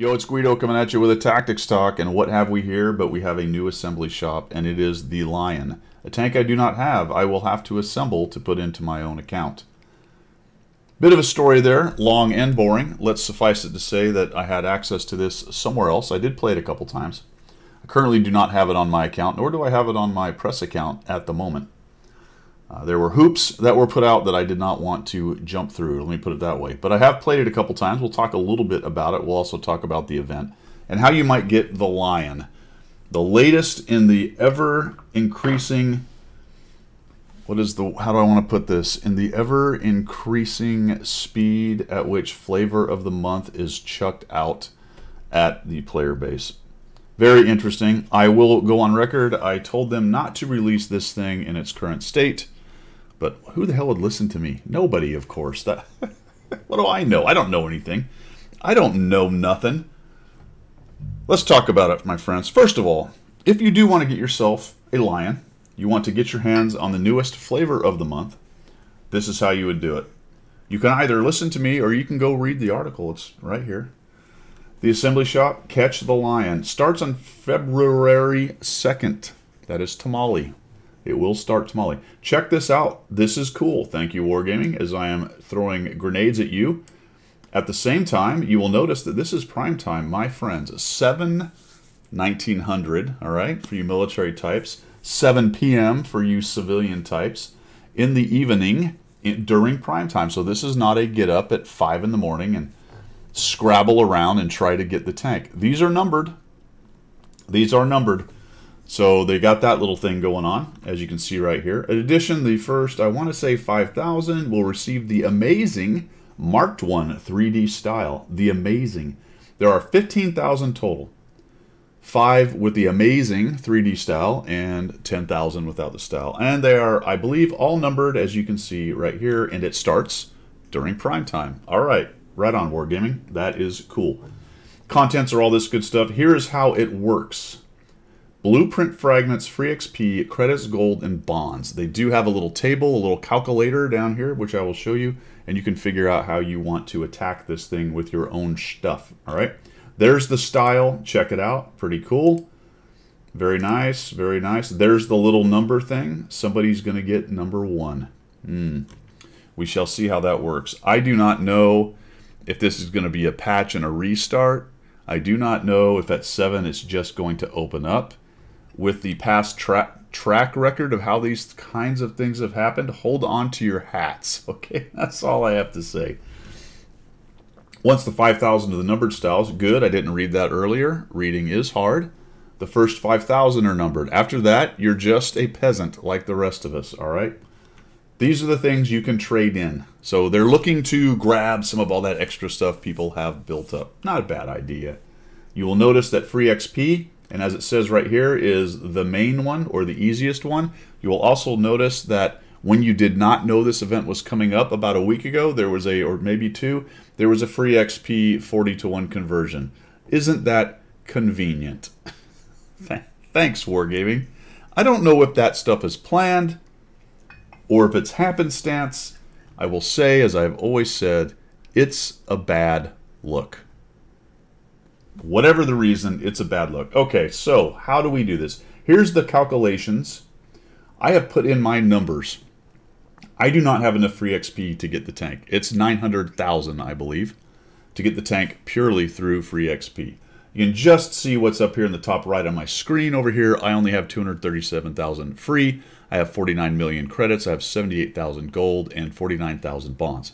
Yo, it's Guido coming at you with a tactics talk, and what have we here? But we have a new assembly shop, and it is the Lion. A tank I do not have, I will have to assemble to put into my own account. Bit of a story there, long and boring. Let's suffice it to say that I had access to this somewhere else. I did play it a couple times. I currently do not have it on my account, nor do I have it on my press account at the moment. There were hoops that were put out that I did not want to jump through, let me put it that way. But I have played it a couple times. We'll talk a little bit about it. We'll also talk about the event and how you might get the Lion. The latest in the ever-increasing, how do I want to put this? In the ever-increasing speed at which Flavor of the Month is chucked out at the player base. Very interesting. I will go on record. I told them not to release this thing in its current state. But who the hell would listen to me? Nobody, of course. What do I know? I don't know anything. I don't know nothing. Let's talk about it, my friends. First of all, if you do want to get yourself a Lion, you want to get your hands on the newest Flavor of the Month, this is how you would do it. You can either listen to me or you can go read the article. It's right here. The assembly shop, Catch the Lion, starts on February 2nd. That is tamale. It will start tamale. Check this out. This is cool. Thank you, Wargaming, as I am throwing grenades at you. At the same time, you will notice that this is prime time, my friends. 1900, all right, for you military types. 7 p.m. for you civilian types in the evening during prime time. So this is not a get up at 5 in the morning and scrabble around and try to get the tank. These are numbered. These are numbered. So they got that little thing going on, as you can see right here. In addition, the first, I want to say 5,000, will receive the amazing Marked One 3D style. The amazing. There are 15,000 total. 5 with the amazing 3D style and 10,000 without the style. And they are, I believe, all numbered, as you can see right here. And it starts during prime time. All right. Right on, Wargaming. That is cool. Contents are all this good stuff. Here is how it works. Blueprint fragments, free XP, credits, gold, and bonds. They do have a little table, a little calculator down here, which I will show you, and you can figure out how you want to attack this thing with your own stuff. All right. There's the style. Check it out. Pretty cool. Very nice. Very nice. There's the little number thing. Somebody's going to get number 1. We shall see how that works. I do not know if this is going to be a patch and a restart. I do not know if at 7 it's just going to open up. With the past track record of how these kinds of things have happened, hold on to your hats. Okay, that's all I have to say. Once the 5,000 of the numbered styles, good. I didn't read that earlier. Reading is hard. The first 5,000 are numbered. After that, you're just a peasant like the rest of us, all right? These are the things you can trade in. So they're looking to grab some of all that extra stuff people have built up. Not a bad idea. You will notice that free XP, and as it says right here, is the main one or the easiest one. You will also notice that when you did not know this event was coming up about a week ago, there was or maybe 2, there was a free XP 40-to-1 conversion. Isn't that convenient? Thanks, Wargaming. I don't know if that stuff is planned or if it's happenstance. I will say, as I've always said, it's a bad look. Whatever the reason, it's a bad look. Okay, so how do we do this? Here's the calculations. I have put in my numbers. I do not have enough free XP to get the tank. It's 900,000, I believe, to get the tank purely through free XP. You can just see what's up here in the top right on my screen over here. I only have 237,000 free. I have 49 million credits. I have 78,000 gold and 49,000 bonds.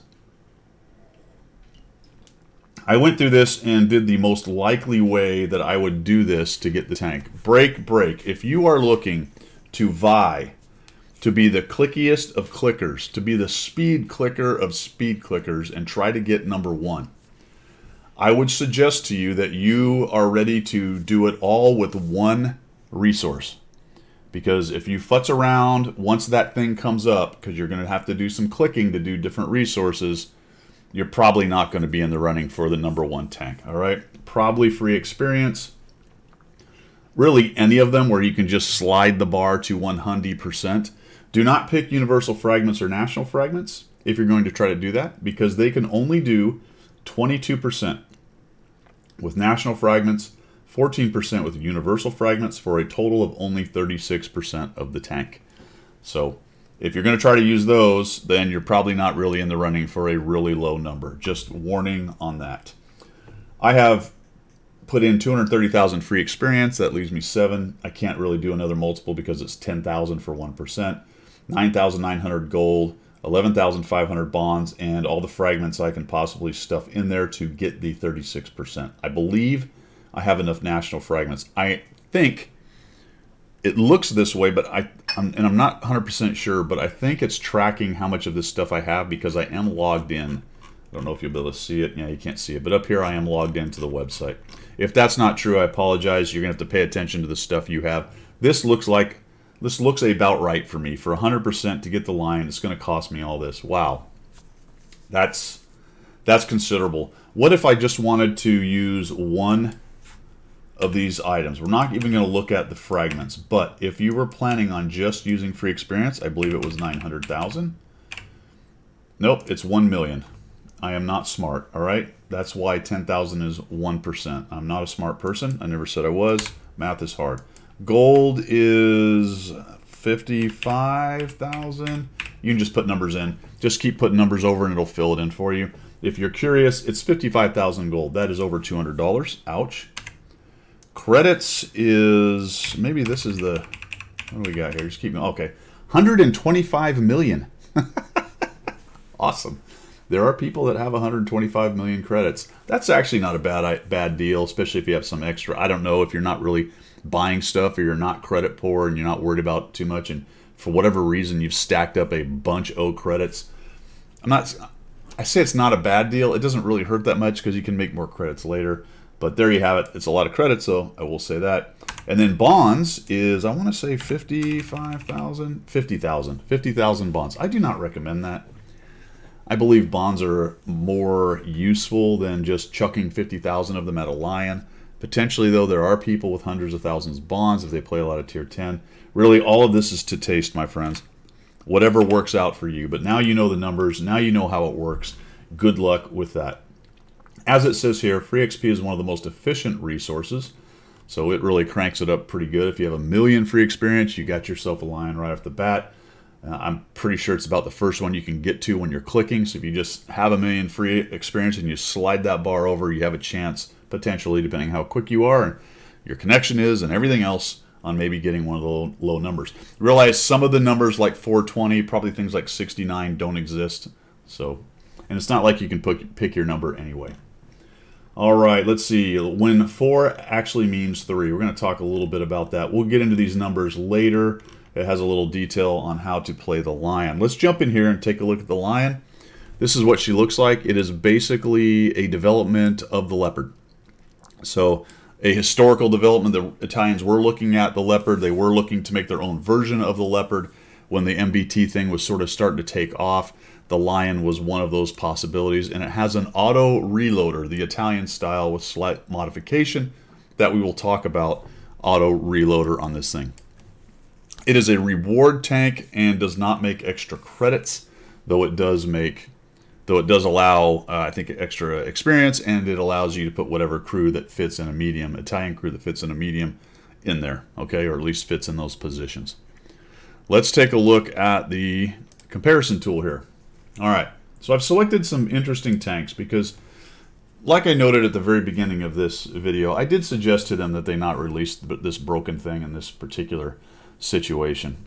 I went through this and did the most likely way that I would do this to get the tank. Break. If you are looking to vie, to be the clickiest of clickers, to be the speed clicker of speed clickers and try to get number 1, I would suggest to you that you are ready to do it all with one resource. Because if you futz around once that thing comes up, because you're going to have to do some clicking to do different resources, you're probably not going to be in the running for the number 1 tank. All right, probably free experience. Really, any of them where you can just slide the bar to 100%. Do not pick universal fragments or national fragments if you're going to try to do that, because they can only do 22%. with National Fragments, 14% with Universal Fragments, for a total of only 36% of the tank. So if you're going to try to use those, then you're probably not really in the running for a really low number. Just warning on that. I have put in 230,000 free experience. That leaves me 7. I can't really do another multiple because it's 10,000 for 1%. 9,900 gold, 11,500 bonds, and all the fragments I can possibly stuff in there to get the 36%. I believe I have enough national fragments. I think it looks this way, but I'm not 100% sure, but I think it's tracking how much of this stuff I have because I am logged in. I don't know if you'll be able to see it. Yeah, you can't see it, but up here I am logged into the website. If that's not true, I apologize. You're gonna have to pay attention to the stuff you have. This looks about right for me. For 100% to get the line, it's gonna cost me all this. Wow, that's considerable. What if I just wanted to use one of these items? We're not even going to look at the fragments, but if you were planning on just using free experience, I believe it was 900,000. Nope, it's 1 million. I am not smart, all right? That's why 10,000 is 1%. I'm not a smart person. I never said I was. Math is hard. Gold is 55,000. You can just put numbers in. Just keep putting numbers over and it'll fill it in for you. If you're curious, it's 55,000 gold. That is over $200. Ouch. Credits is, maybe this is the, what do we got here? Just keep going. Okay. 125 million. Awesome. There are people that have 125 million credits. That's actually not a bad deal, especially if you have some extra. I don't know if you're not really buying stuff or you're not credit poor and you're not worried about too much, and for whatever reason you've stacked up a bunch of credits. I say it's not a bad deal. It doesn't really hurt that much because you can make more credits later. But there you have it. It's a lot of credits, so I will say that. And then bonds is, I want to say 55,000, 50,000 bonds. I do not recommend that. I believe bonds are more useful than just chucking 50,000 of them at a lion. Potentially, though, there are people with hundreds of thousands of bonds if they play a lot of tier 10. Really, all of this is to taste, my friends. Whatever works out for you. But now you know the numbers. Now you know how it works. Good luck with that. As it says here, free XP is one of the most efficient resources, so it really cranks it up pretty good. If you have 1 million free experience, you got yourself a lion right off the bat. I'm pretty sure it's about the first one you can get to when you're clicking, so if you just have 1 million free experience and you slide that bar over, you have a chance, potentially, depending how quick you are and your connection is and everything else, on maybe getting one of the low numbers. Realize some of the numbers like 420, probably things like 69 don't exist, so, and it's not like you can pick your number anyway. All right, let's see. When 4 actually means 3. We're going to talk a little bit about that. We'll get into these numbers later. It has a little detail on how to play the lion. Let's jump in here and take a look at the lion. This is what she looks like. It is basically a development of the leopard. So a historical development. The Italians were looking at the leopard. They were looking to make their own version of the leopard. When the MBT thing was sort of starting to take off, the lion was one of those possibilities, and it has an auto reloader, the Italian style with slight modification that we will talk about. Auto reloader on this thing. It is a reward tank and does not make extra credits, though it does allow, I think, extra experience, and it allows you to put whatever crew that fits in a medium, Italian crew that fits in a medium, in there, okay, or at least fits in those positions. Let's take a look at the comparison tool here. All right, so I've selected some interesting tanks because, like I noted at the very beginning of this video, I did suggest to them that they not release this broken thing in this particular situation.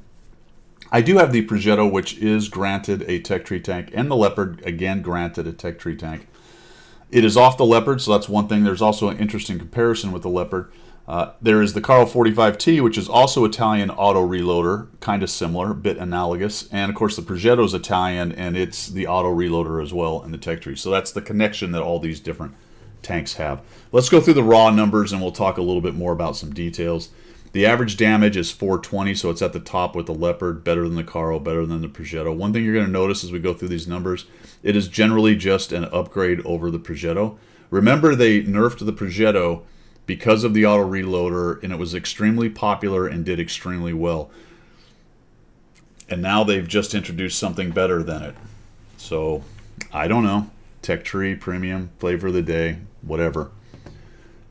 I do have the Progetto, which is granted a tech tree tank, and the Leopard, again, granted a tech tree tank. It is off the Leopard, so that's one thing. There's also an interesting comparison with the Leopard. There is the Carl 45T, which is also Italian auto reloader, kind of similar, a bit analogous. And of course the Progetto is Italian, and it's the auto reloader as well in the tech tree. So that's the connection that all these different tanks have. Let's go through the raw numbers and we'll talk a little bit more about some details. The average damage is 420, so it's at the top with the Leopard, better than the Carl, better than the Progetto. One thing you're going to notice as we go through these numbers, it is generally just an upgrade over the Progetto. Remember, they nerfed the Progetto because of the auto reloader, and it was extremely popular and did extremely well. And now they've just introduced something better than it. So, I don't know. Tech tree, premium, flavor of the day, whatever.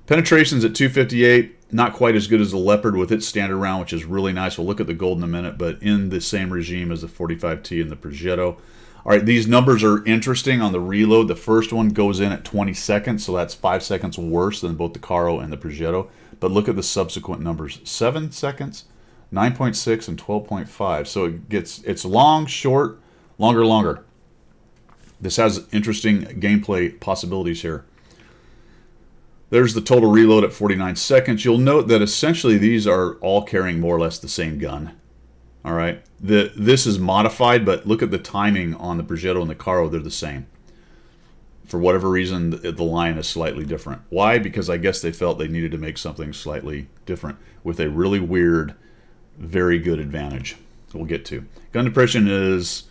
Penetration's at 258. Not quite as good as the Leopard with its standard round, which is really nice. We'll look at the gold in a minute, but in the same regime as the 45T and the Progetto. All right, these numbers are interesting on the reload. The first one goes in at 20 seconds, so that's 5 seconds worse than both the Caro and the Progetto. But look at the subsequent numbers. 7 seconds, 9.6, and 12.5. So it's long, short, longer, longer. This has interesting gameplay possibilities here. There's the total reload at 49 seconds. You'll note that essentially these are all carrying more or less the same gun. All right, this is modified, but look at the timing on the Progetto and the Caro. They're the same. For whatever reason, the line is slightly different. Why? Because I guess they felt they needed to make something slightly different with a really weird, very good advantage. We'll get to. Gun depression is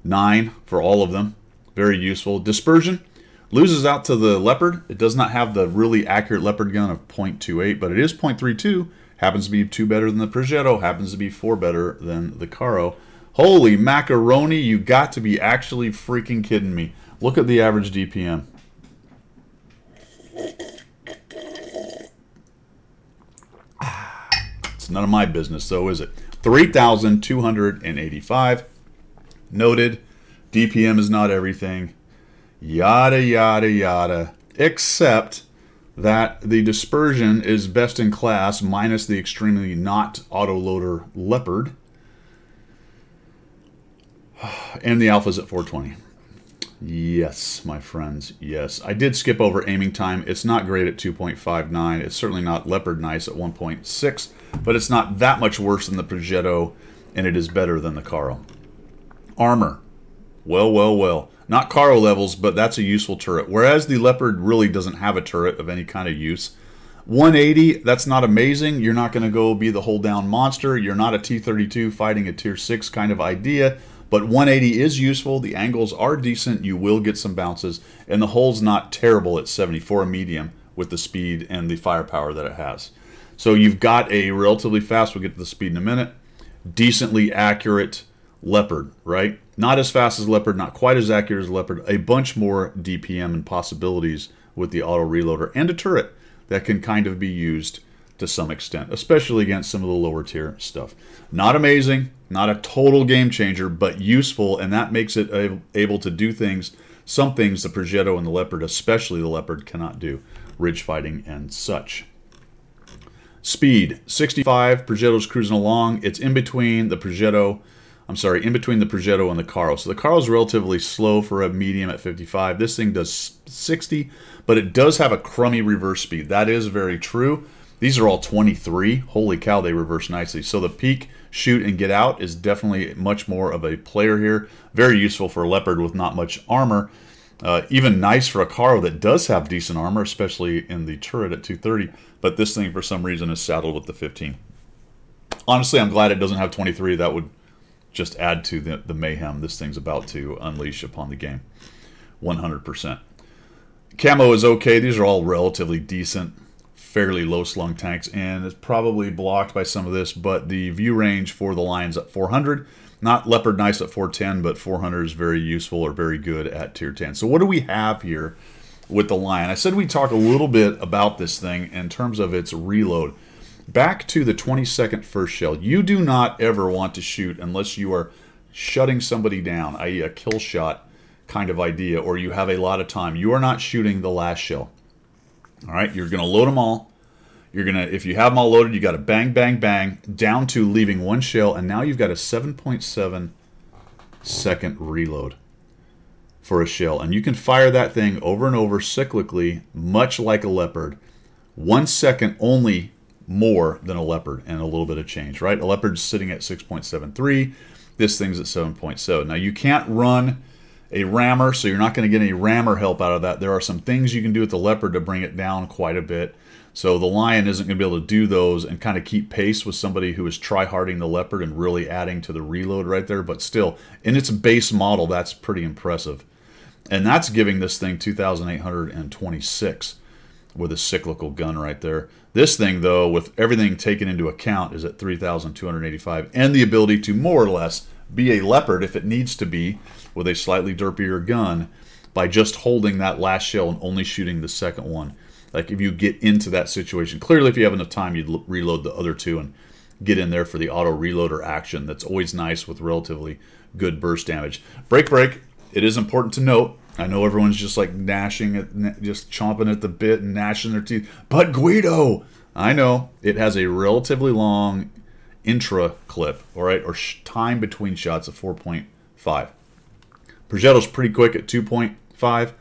9 for all of them. Very useful. Dispersion loses out to the Leopard. It does not have the really accurate Leopard gun of 0.28, but it is 0.32. Happens to be 2 better than the Progetto. Happens to be 4 better than the Caro. Holy macaroni, you got to be actually freaking kidding me. Look at the average DPM. It's none of my business, though, is it? 3,285. Noted. DPM is not everything. Yada, yada, yada. Except that the dispersion is best in class minus the extremely not autoloader Leopard. And the alpha's at 420. Yes, my friends, yes. I did skip over aiming time. It's not great at 2.59. It's certainly not Leopard nice at 1.6, but it's not that much worse than the Progetto, and it is better than the Caro. Armor. Well, well, well. Not Caro levels, but that's a useful turret. Whereas the Leopard really doesn't have a turret of any kind of use. 180, that's not amazing. You're not going to go be the hold down monster. You're not a T-32 fighting a tier 6 kind of idea. But 180 is useful. The angles are decent. You will get some bounces. And the hull's not terrible at 74 medium with the speed and the firepower that it has. So you've got a relatively fast, we'll get to the speed in a minute, decently accurate Leopard, right? Not as fast as Leopard, not quite as accurate as Leopard. A bunch more DPM and possibilities with the auto reloader and a turret that can kind of be used to some extent, especially against some of the lower tier stuff. Not amazing, not a total game changer, but useful, and that makes it able to do things, some things the Progetto and the Leopard, especially the Leopard, cannot do. Ridge fighting and such. Speed, 65. Progetto's cruising along. It's in between the Progetto, in between the Progetto and the Caro. So the Caro's relatively slow for a medium at 55. This thing does 60, but it does have a crummy reverse speed. That is very true. These are all 23. Holy cow, they reverse nicely. So the peek, shoot, and get out is definitely much more of a player here. Very useful for a Leopard with not much armor. Even nice for a Caro that does have decent armor, especially in the turret at 230. But this thing, for some reason, is saddled with the 15. Honestly, I'm glad it doesn't have 23. That would just add to the mayhem this thing's about to unleash upon the game. 100%. Camo is okay. These are all relatively decent, fairly low slung tanks, and it's probably blocked by some of this, but the view range for the Lion's at 400. Not Leopard nice at 410, but 400 is very useful or very good at tier 10. So what do we have here with the Lion? I said we'd talk a little bit about this thing in terms of its reload. Back to the 20-second first shell. You do not ever want to shoot unless you are shutting somebody down, i.e. a kill shot kind of idea, or you have a lot of time. You are not shooting the last shell. All right, you're going to load them all. You're going to, if you have them all loaded, you got to bang, bang, bang, down to leaving one shell, and now you've got a 7.7 second reload for a shell. And you can fire that thing over and over cyclically, much like a Leopard. 1 second only more than a Leopard and a little bit of change, right? A Leopard's sitting at 6.73. This thing's at 7.7. Now, you can't run a rammer, so you're not going to get any rammer help out of that. There are some things you can do with the Leopard to bring it down quite a bit. So the Lion isn't going to be able to do those and kind of keep pace with somebody who is try-harding the Leopard and really adding to the reload right there. But still, in its base model, that's pretty impressive. And that's giving this thing 2,826 with a cyclical gun right there. This thing, though, with everything taken into account, is at 3,285, and the ability to more or less be a Leopard if it needs to be with a slightly derpier gun by just holding that last shell and only shooting the second one. Like if you get into that situation. Clearly, if you have enough time, you'd reload the other two and get in there for the auto reloader action. That's always nice with relatively good burst damage. Break. It is important to note. I know everyone's just like gnashing it, just chomping at the bit and gnashing their teeth. But Guido, I know it has a relatively long intra clip, all right, or time between shots of 4.5. Progetto's pretty quick at 2.5.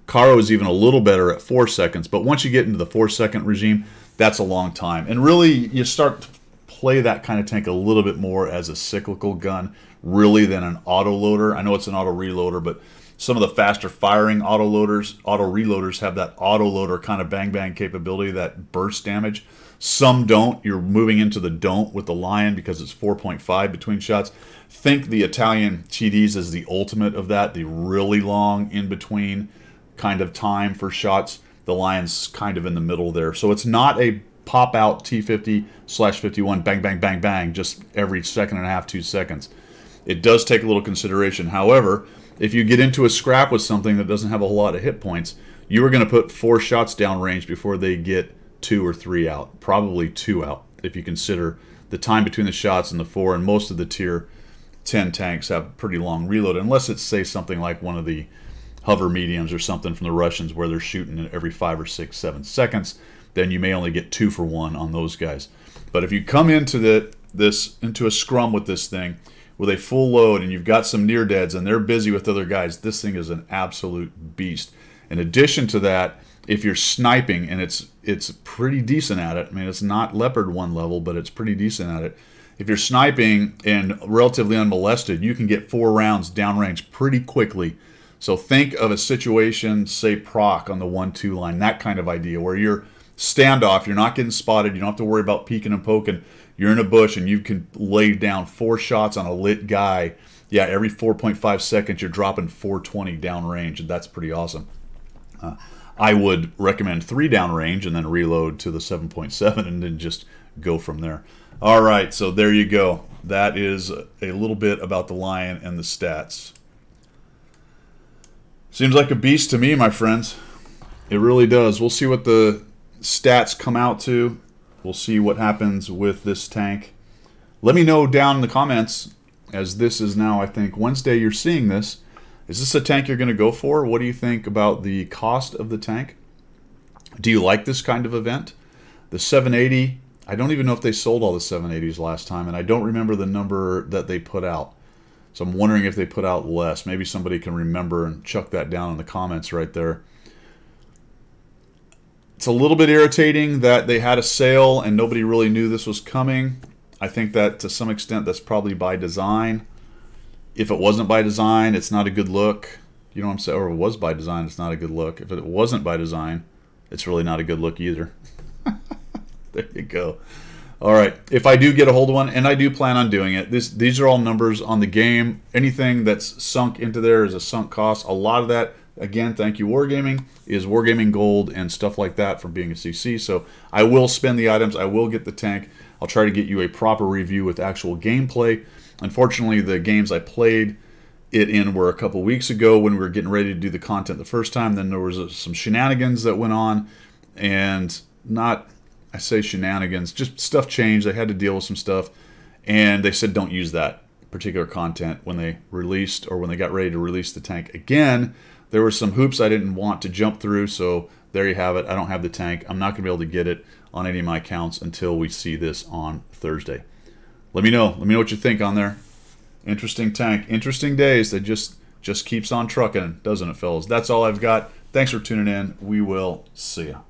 Caro is even a little better at 4 seconds, but once you get into the 4-second regime, that's a long time. And really, you start to play that kind of tank a little bit more as a cyclical gun, really, than an auto loader. I know it's an auto reloader, but some of the faster firing auto reloaders have that auto loader kind of bang capability, that burst damage. Some don't. You're moving into the don't with the Lion because it's 4.5 between shots. Think the Italian TDs as the ultimate of that, the really long in between kind of time for shots. The Lion's kind of in the middle there. So it's not a pop out T50/51 bang, just every second and a half, 2 seconds. It does take a little consideration. However, if you get into a scrap with something that doesn't have a whole lot of hit points, you are going to put 4 shots downrange before they get 2 or 3 out. Probably 2 out if you consider the time between the shots and the 4. And most of the tier 10 tanks have pretty long reload, unless it's, say, something like one of the hover mediums or something from the Russians where they're shooting every 5 or 6, 7 seconds. Then you may only get 2 for 1 on those guys. But if you come into into a scrum with this thing with a full load and you've got some near deads and they're busy with other guys, this thing is an absolute beast. In addition to that, if you're sniping, and it's pretty decent at it. I mean, it's not Leopard 1 level, but it's pretty decent at it. If you're sniping and relatively unmolested, you can get 4 rounds downrange pretty quickly. So think of a situation, say proc on the 1-2 line, that kind of idea, where you're standoff, you're not getting spotted, you don't have to worry about peeking and poking. You're in a bush and you can lay down 4 shots on a lit guy. Yeah, every 4.5 seconds you're dropping 420 downrange, and that's pretty awesome. I would recommend 3 downrange and then reload to the 7.7 and then just go from there. All right, so there you go. That is a little bit about the Lion and the stats. Seems like a beast to me, my friends. It really does. We'll see what the stats come out to. We'll see what happens with this tank. Let me know down in the comments, as this is now, I think, Wednesday you're seeing this. Is this a tank you're going to go for? What do you think about the cost of the tank? Do you like this kind of event? The 780, I don't even know if they sold all the 780s last time, and I don't remember the number that they put out. So I'm wondering if they put out less. Maybe somebody can remember and chuck that down in the comments right there. It's a little bit irritating that they had a sale and nobody really knew this was coming. I think that to some extent that's probably by design. If it wasn't by design, it's not a good look. You know what I'm saying? Or if it was by design, it's not a good look. If it wasn't by design, it's really not a good look either. There you go. All right. If I do get a hold of one, and I do plan on doing it, these are all numbers on the game. Anything that's sunk into there is a sunk cost. A lot of that, again, thank you Wargaming, is Wargaming Gold and stuff like that from being a CC. So I will spend the items. I will get the tank. I'll try to get you a proper review with actual gameplay. Unfortunately, the games I played it in were a couple weeks ago when we were getting ready to do the content the first time. Then there was some shenanigans that went on, and I say shenanigans, just stuff changed. They had to deal with some stuff, and they said don't use that particular content when they released, or when they got ready to release the tank again. There were some hoops I didn't want to jump through, so there you have it. I don't have the tank. I'm not going to be able to get it on any of my accounts until we see this on Thursday. Let me know. Let me know what you think on there. Interesting tank. Interesting days. That just keeps on trucking, doesn't it, fellas? That's all I've got. Thanks for tuning in. We will see ya.